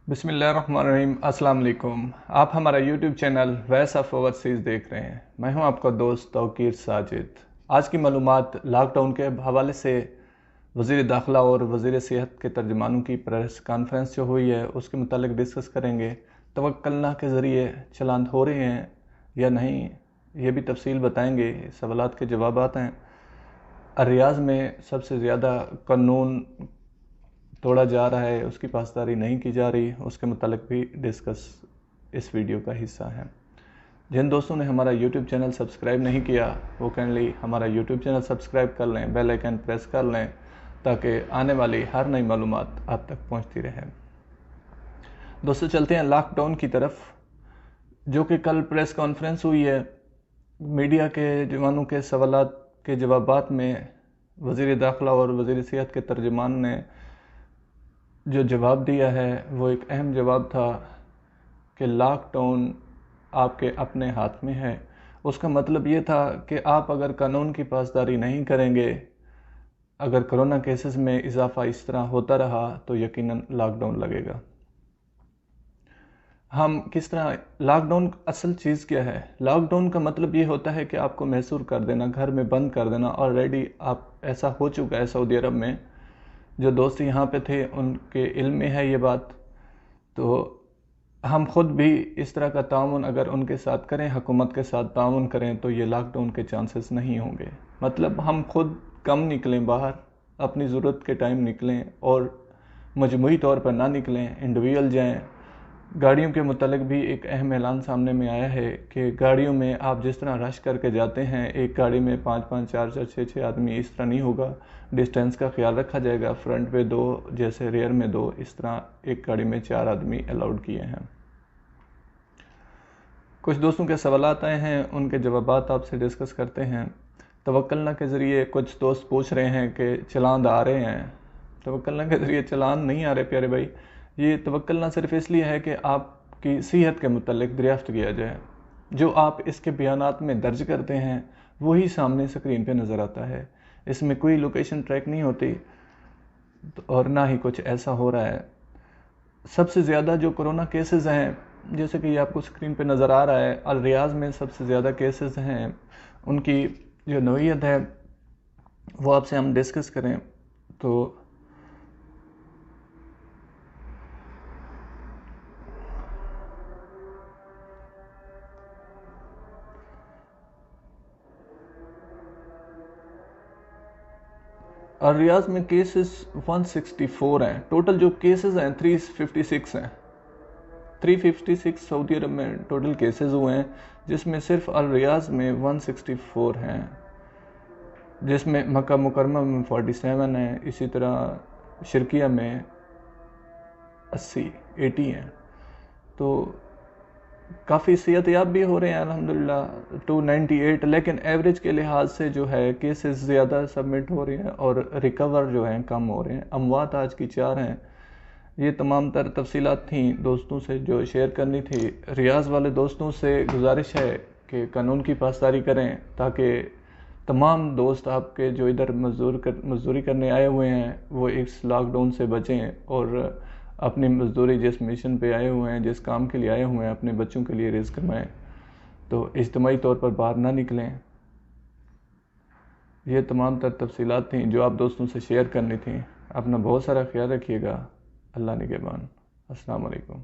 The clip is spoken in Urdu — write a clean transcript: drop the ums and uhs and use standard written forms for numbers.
بسم اللہ الرحمن الرحیم۔ السلام علیکم۔ آپ ہمارا YouTube channel voice of overseas دیکھ رہے ہیں۔ میں ہوں آپ کا دوست توقیر ساجد۔ آج کی معلومات لاک ڈاؤن کے حوالے سے وزیر داخلہ اور وزیر صحت کے ترجمانوں کی پریس کانفرنس جو ہوئی ہے اس کے متعلق ڈسکس کریں گے۔ توکلنا کے ذریعے چلان ہو رہے ہیں یا نہیں یہ بھی تفصیل بتائیں گے، سوالات کے جوابات ہیں۔ ریاض میں سب سے زیادہ قانون توڑا جا رہا ہے، اس کی پاسداری نہیں کی جا رہی، اس کے متعلق بھی ڈسکس اس ویڈیو کا حصہ ہے۔ جن دوستوں نے ہمارا یوٹیوب چینل سبسکرائب نہیں کیا وہ کائنڈلی ہمارا یوٹیوب چینل سبسکرائب کر لیں، بیل آئیکن پریس کر لیں تاکہ آنے والی ہر نئی معلومات آپ تک پہنچتی رہے۔ دوستو چلتے ہیں لاک ڈاؤن کی طرف، جو کہ کل پریس کانفرنس ہوئی ہے۔ میڈیا کے جوانوں کے سوالات کے جوابات میں وزیر داخلہ اور وزیر صحت کے ترجمان نے جو جواب دیا ہے وہ ایک اہم جواب تھا کہ لاک ڈاؤن آپ کے اپنے ہاتھ میں ہے۔ اس کا مطلب یہ تھا کہ آپ اگر قانون کی پاسداری نہیں کریں گے، اگر کرونا کیسز میں اضافہ اس طرح ہوتا رہا تو یقیناً لاک ڈاؤن لگے گا۔ ہم کس طرح لاک ڈاؤن اصل چیز کیا ہے؟ لاک ڈاؤن کا مطلب یہ ہوتا ہے کہ آپ کو محصور کر دینا، گھر میں بند کر دینا۔ آلریڈی آپ ایسا ہو چکا ہے سعودی عرب میں، جو دوست یہاں پہ تھے ان کے علم میں ہے یہ بات۔ تو ہم خود بھی اس طرح کا تعاون اگر ان کے ساتھ کریں، حکومت کے ساتھ تعاون کریں تو یہ لاک ڈاؤن کے چانسز نہیں ہوں گے۔ مطلب ہم خود کم نکلیں باہر، اپنی ضرورت کے ٹائم نکلیں اور مجموعی طور پر نہ نکلیں، انڈیویجول جائیں۔ گاڑیوں کے متعلق بھی ایک اہم اعلان سامنے میں آیا ہے کہ گاڑیوں میں آپ جس طرح رش کر کے جاتے ہیں، ایک گاڑی میں 5 4 6 آدمی، اس طرح نہیں ہوگا۔ ڈسٹینس کا خیال رکھا جائے گا، فرنٹ پہ 2 جیسے ریئر میں 2، اس طرح ایک گاڑی میں 4 آدمی الاؤڈ کیے ہیں۔ کچھ دوستوں کے سوالات آئے ہیں، ان کے جوابات آپ سے ڈسکس کرتے ہیں۔ توکلنا کے ذریعے کچھ دوست پوچھ رہے ہیں کہ چلان آ رہے ہیں۔ توکلنا کے ذریعے چلان نہیں آ رہے پیارے بھائی۔ یہ توکلنا صرف اس لیے ہے کہ آپ کی صحت کے متعلق دریافت کیا جائے۔ جو آپ اس کے بیانات میں درج کرتے ہیں وہی سامنے سکرین پہ نظر آتا ہے۔ اس میں کوئی لوکیشن ٹریک نہیں ہوتی اور نہ ہی کچھ ایسا ہو رہا ہے۔ سب سے زیادہ جو کرونا کیسز ہیں، جیسے کہ یہ آپ کو سکرین پہ نظر آ رہا ہے، الریاض میں سب سے زیادہ کیسز ہیں، ان کی جو نوعیت ہے وہ آپ سے ہم ڈسکس کریں تو اور ریاض میں کیسز 164 ہیں۔ ٹوٹل جو کیسز ہیں 356 ہیں۔ 356 سعودی عرب میں ٹوٹل کیسز ہوئے ہیں، جس میں صرف الریاض میں 164 ہیں، جس میں مکہ مکرمہ میں 47 ہیں، اسی طرح شرقیہ میں 80 ہیں۔ تو کافی صحت یاب بھی ہو رہے ہیں الحمدللہ 298، لیکن ایوریج کے لحاظ سے جو ہے کیسز زیادہ سبمٹ ہو رہے ہیں اور ریکور جو ہیں کم ہو رہے ہیں۔ اموات آج کی 4 ہیں۔ یہ تمام تر تفصیلات تھیں دوستوں سے جو شیئر کرنی تھی۔ ریاض والے دوستوں سے گزارش ہے کہ قانون کی پاسداری کریں تاکہ تمام دوست آپ کے جو ادھر مزدوری کرنے آئے ہوئے ہیں وہ اس لاک ڈاؤن سے بچیں اور اپنی مزدوری جس مشن پہ آئے ہوئے ہیں، جس کام کے لیے آئے ہوئے ہیں، اپنے بچوں کے لیے رزق کمائیں، تو اجتماعی طور پر باہر نہ نکلیں۔ یہ تمام تر تفصیلات تھیں جو آپ دوستوں سے شیئر کرنی تھیں۔ اپنا بہت سارا خیال رکھیے گا۔ اللہ نگہبان۔ السلام علیکم۔